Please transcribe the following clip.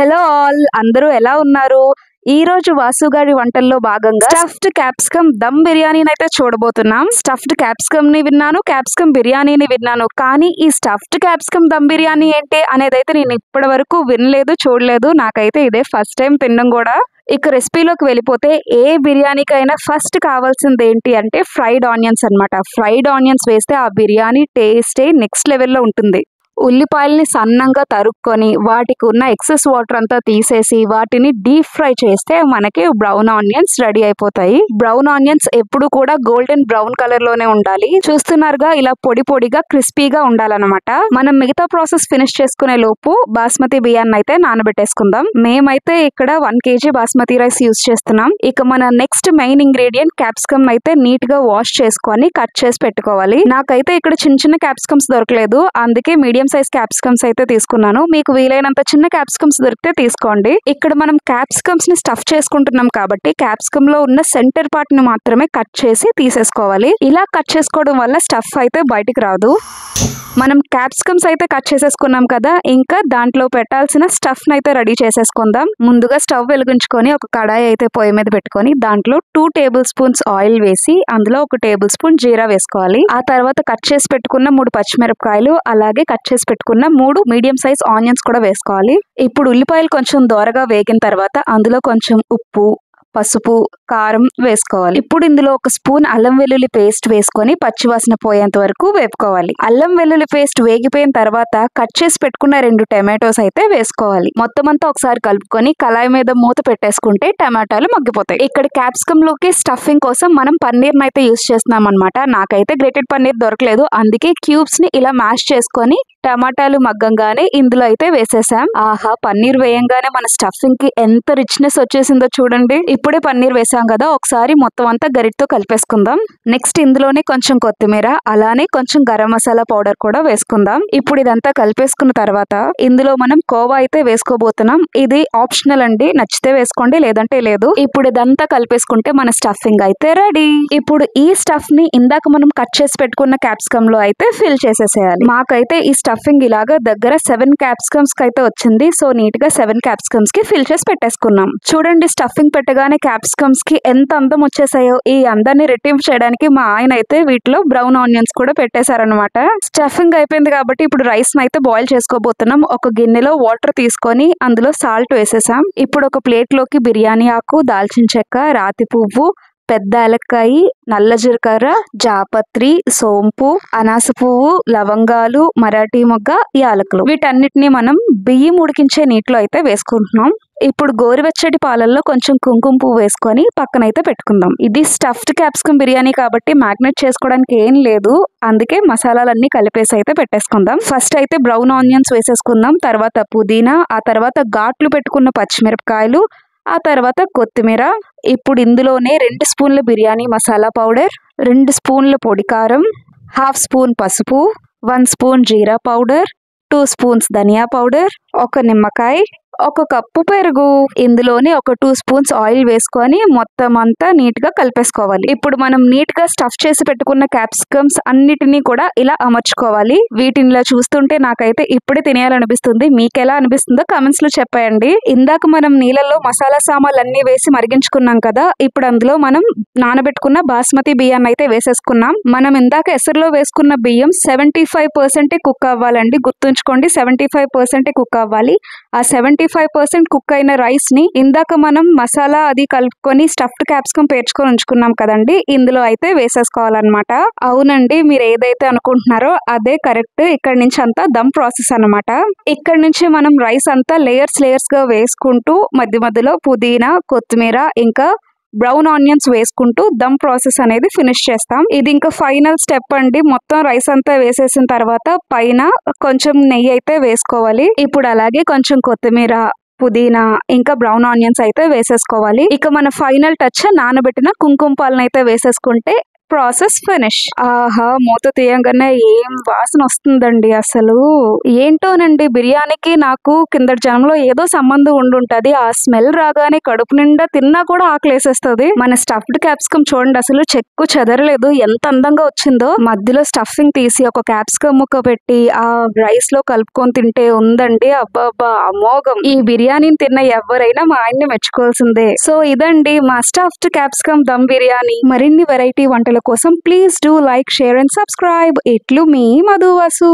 Hello all, అందరూ ఎలా ఉన్నారు? ఈ రోజు వాసు గారి వంటల్లో భాగంగా స్టఫ్డ్ క్యాప్సికమ్ దమ్ బిర్యానీని అయితే చూడబోతున్నాం. స్టఫ్డ్ క్యాప్సికమ్ ని విన్నాను, క్యాప్సికమ్ బిర్యానీని విన్నాను, కానీ ఈ స్టఫ్డ్ క్యాప్సికమ్ దమ్ బిర్యానీ ఏంటి అనేది అయితే నేను ఇప్పటి వరకు వినలేదు, చూడలేదు. నాకైతే ఇదే ఫస్ట్ టైం తినడం కూడా. ఇక రెసిపీలోకి వెళ్ళిపోతే, ఏ బిర్యానీకైనా ఫస్ట్ కావాల్సింది ఏంటి అంటే ఫ్రైడ్ ఆనియన్స్ అన్నమాట. ఫ్రైడ్ ఆనియన్స్ వేస్తే ఆ బిర్యానీ టేస్టే నెక్స్ట్ లెవెల్లో ఉంటుంది. ఉల్లిపాయల్ని సన్నంగా తరుక్కొని వాటికి ఉన్న ఎక్సెస్ వాటర్ అంతా తీసేసి వాటిని డీప్ ఫ్రై చేస్తే మనకి బ్రౌన్ ఆనియన్స్ రెడీ అయిపోతాయి. బ్రౌన్ ఆనియన్స్ ఎప్పుడు కూడా గోల్డెన్ బ్రౌన్ కలర్ లోనే ఉండాలి. చూస్తున్నారుగా, ఇలా పొడి పొడిగా క్రిస్పీగా ఉండాలన్నమాట. మనం మిగతా ప్రాసెస్ ఫినిష్ చేసుకునే లోపు బాస్మతి బియ్యాన్ని అయితే నానబెట్టేసుకుందాం. మేమైతే ఇక్కడ 1 kg బాస్మతి రైస్ యూజ్ చేస్తున్నాం. ఇక మన నెక్స్ట్ మెయిన్ ఇంగ్రీడియంట్ క్యాప్సికమ్ అయితే నీట్ గా వాష్ చేసుకొని కట్ చేసి పెట్టుకోవాలి. నాకైతే ఇక్కడ చిన్న చిన్న క్యాప్సికమ్స్ దొరకలేదు, అందుకే మీడియం సైజ్ క్యాప్సికమ్స్ అయితే తీసుకున్నాను. మీకు వీలైనంత చిన్న క్యాప్సికమ్స్ దొరికితే తీసుకోండి. ఇక్కడ మనం క్యాప్సికమ్స్ ని స్టఫ్ చేసుకుంటున్నాం కాబట్టి క్యాప్సికమ్ లో ఉన్న సెంటర్ పార్ట్ ని మాత్రమే కట్ చేసి తీసేసుకోవాలి. ఇలా కట్ చేసుకోవడం వల్ల స్టఫ్ అయితే బయటికి రాదు. మనం క్యాప్సికమ్స్ అయితే కట్ చేసేసుకున్నాం కదా, ఇంకా దాంట్లో పెట్టాల్సిన స్టఫ్ ని అయితే రెడీ చేసేసుకుందాం. ముందుగా స్టవ్ వెలిగించుకొని ఒక కడాయి అయితే పొయ్యి మీద పెట్టుకొని దాంట్లో 2 టేబుల్ స్పూన్స్ ఆయిల్ వేసి అందులో 1 టేబుల్ స్పూన్ జీరా వేసుకోవాలి. ఆ తర్వాత కట్ చేసి పెట్టుకున్న 3 పచ్చిమిరపకాయలు, అలాగే కట్ చేసి పెట్టుకున్న 3 మీడియం సైజ్ ఆనియన్స్ కూడా వేసుకోవాలి. ఇప్పుడు ఉల్లిపాయలు కొంచెం దోరగా వేగిన తర్వాత అందులో కొంచెం ఉప్పు, పసుపు, కారం వేసుకోవాలి. ఇప్పుడు ఇందులో 1 స్పూన్ అల్లం వెల్లుల్లి పేస్ట్ వేసుకొని పచ్చివాసన పోయేంత వరకు వేపుకోవాలి. అల్లం వెల్లుల్లి పేస్ట్ వేగిపోయిన తర్వాత కట్ చేసి పెట్టుకున్న 2 టమాటోస్ అయితే వేసుకోవాలి. మొత్తం అంతా ఒకసారి కలుపుకొని కళాయి మీద మూత పెట్టేసుకుంటే టమాటాలు మగ్గిపోతాయి. ఇక్కడ క్యాప్సికమ్ లోకి స్టఫింగ్ కోసం మనం పన్నీర్ అయితే యూస్ చేస్తున్నాం అనమాట. నాకైతే గ్రేటెడ్ పన్నీర్ దొరకలేదు, అందుకే క్యూబ్స్ ని ఇలా మ్యాష్ చేసుకొని టమాటాలు మగ్గంగానే ఇందులో అయితే వేసేసాం. ఆహా, పన్నీర్ వేయంగానే మన స్టఫింగ్ కి ఎంత రిచ్నెస్ వచ్చేసిందో చూడండి. ఇప్పుడే పన్నీర్ వేసాం కదా, ఒకసారి మొత్తం అంతా గరిటతో కలిపేసుకుందాం. నెక్స్ట్ ఇందులోనే కొంచెం కొత్తిమీర, అలానే కొంచెం గరం మసాలా పౌడర్ కూడా వేసుకుందాం. ఇప్పుడు ఇదంతా కలిపేసుకున్న తర్వాత ఇందులో మనం కోవా అయితే వేసుకోబోతున్నాం. ఇది ఆప్షనల్ అండి, నచ్చితే వేసుకోండి, లేదంటే లేదు. ఇప్పుడు ఇదంతా కలిపేసుకుంటే మన స్టఫింగ్ అయితే రెడీ. ఇప్పుడు ఈ స్టఫ్ ని ఇందాక మనం కట్ చేసి పెట్టుకున్న క్యాప్సికమ్ లో అయితే ఫిల్ చేసేసేయాలి. మాకైతే ఈ స్టఫింగ్ ఇలాగా దగ్గర 7 క్యాప్సికమ్స్ కి అయితే వచ్చింది. సో నీట్ గా 7 క్యాప్సికమ్స్ కి ఫిల్ చేసి పెట్టేసుకున్నాం. చూడండి, స్టఫింగ్ పెట్టగానే క్యాప్సికమ్స్ కి ఎంత అందం వచ్చేసాయో. ఈ అందాన్ని రెట్టింపు చేయడానికి మా ఆయన అయితే వీటిలో బ్రౌన్ ఆనియన్స్ కూడా పెట్టేశారనమాట. స్టఫింగ్ అయిపోయింది కాబట్టి ఇప్పుడు రైస్ అయితే బాయిల్ చేసుకోబోతున్నాం. ఒక గిన్నెలో వాటర్ తీసుకొని అందులో సాల్ట్ వేసేసాం. ఇప్పుడు ఒక ప్లేట్ లోకి బిర్యానీ ఆకు, దాల్చిన చెక్క, రాతి పువ్వు, పెద్ద ఏలక్కాయ, నల్ల జీలకర్ర, జాపత్రి, సోంపు, అనాస పువ్వు, లవంగాలు, మరాఠీ మొగ్గ, యాలకులు, వీటన్నిటిని మనం బియ్యం ఉడికించే నీటిలో అయితే వేసుకుంటున్నాం. ఇప్పుడు గోరువెచ్చటి పాలల్లో కొంచెం కుంకుమ పువ్వు వేసుకొని పక్కనైతే పెట్టుకుందాం. ఇది స్టఫ్డ్ క్యాప్సికమ్ బిర్యానీ కాబట్టి మ్యాగ్నేట్ చేసుకోవడానికి ఏం లేదు, అందుకే మసాలాలన్నీ కలిపేసి అయితే పెట్టేసుకుందాం. ఫస్ట్ అయితే బ్రౌన్ ఆనియన్స్ వేసేసుకుందాం, తర్వాత పుదీనా, ఆ తర్వాత ఘాట్లు పెట్టుకున్న పచ్చిమిరపకాయలు, ఆ తర్వాత కొత్తిమీర. ఇప్పుడు ఇందులోనే 2 స్పూన్ల బిర్యానీ మసాలా పౌడర్, 2 స్పూన్ల పొడి కారం, 1/2 స్పూన్ పసుపు, 1 స్పూన్ జీరా పౌడర్, 2 స్పూన్స్ ధనియా పౌడర్, 1 నిమ్మకాయ, 1 కప్పు పెరుగు. ఇందులోనే 2 స్పూన్స్ ఆయిల్ వేసుకొని మొత్తం అంతా నీట్ గా కలిపేసుకోవాలి. ఇప్పుడు మనం నీట్ గా స్టఫ్ చేసి పెట్టుకున్న క్యాప్సికమ్స్ అన్నిటినీ కూడా ఇలా అమర్చుకోవాలి. వీటిని చూస్తుంటే నాకైతే ఇప్పుడే తినేయాలనిపిస్తుంది. మీకు ఎలా అనిపిస్తుందో కామెంట్స్ లో చెప్పండి. ఇందాక మనం నీళ్ళలో మసాలా సామాన్లు అన్ని వేసి మరిగించుకున్నాం కదా, ఇప్పుడు అందులో మనం నానబెట్టుకున్న బాస్మతి బియ్యాన్ని అయితే వేసేసుకున్నాం. మనం ఇందాక ఎసరులో వేసుకున్న బియ్యం 75% కుక్ అవ్వాలండి, గుర్తుంచుకోండి. 75% కుక్ అవ్వాలి. ఆ 75% కుక్ అయిన రైస్ ని ఇందాక మనం మసాలా అది కలుపుకొని స్టఫ్డ్ క్యాప్సికమ్ పేర్చుకొని ఉంచుకున్నాం కదండి, ఇందులో అయితే వేసేసుకోవాలన్నమాట. అవునండి, మీరు ఏదైతే అనుకుంటున్నారో అదే కరెక్ట్. ఇక్కడ నుంచి అంతా దమ్ ప్రాసెస్ అన్నమాట. ఇక్కడ నుంచి మనం రైస్ అంతా లేయర్స్ గా వేసుకుంటూ మధ్య మధ్యలో పుదీనా, కొత్తిమీర, ఇంకా బ్రౌన్ ఆనియన్స్ వేసుకుంటూ దమ్ ప్రాసెస్ అనేది ఫినిష్ చేస్తాం. ఇది ఇంకా ఫైనల్ స్టెప్ అండి. మొత్తం రైస్ అంతా వేసేసిన తర్వాత పైన కొంచెం నెయ్యి అయితే వేసుకోవాలి. ఇప్పుడు అలాగే కొంచెం కొత్తిమీర, పుదీనా, ఇంకా బ్రౌన్ ఆనియన్స్ అయితే వేసేసుకోవాలి. ఇక మన ఫైనల్ టచ్ నానబెట్టిన కుంకుమ పాలను అయితే వేసేసుకుంటే ప్రాసెస్ ఫినిష్. ఆహా, మూత తీయంగానే ఏం వాసన వస్తుందండి అసలు. ఏంటోనండి, బిర్యానీకి నాకు కిందటి జన్మలో ఏదో సంబంధం ఉండుంటది. ఆ స్మెల్ రాగానే కడుపు నిండా తిన్నా కూడా ఆకలేసేస్తుంది. మన స్టఫ్డ్ క్యాప్సికమ్ చూడండి, అసలు చెక్కు చెదరలేదు, ఎంత అందంగా వచ్చిందో. మధ్యలో స్టఫింగ్ తీసి ఒక క్యాప్సికమ్ ముక్క పెట్టి ఆ రైస్ లో కలుపుకొని తింటే ఉందండి, అబ్బా అమోఘం. ఈ బిర్యానీని తిన్న ఎవరైనా మా ఆయన్ని మెచ్చుకోవాల్సిందే. సో ఇదండి మా స్టఫ్డ్ క్యాప్సికమ్ దమ్ బిర్యానీ. మరిన్ని వెరైటీ వంటల కోసం please do like, share and subscribe. ఇట్లు మీ మధు వాసు.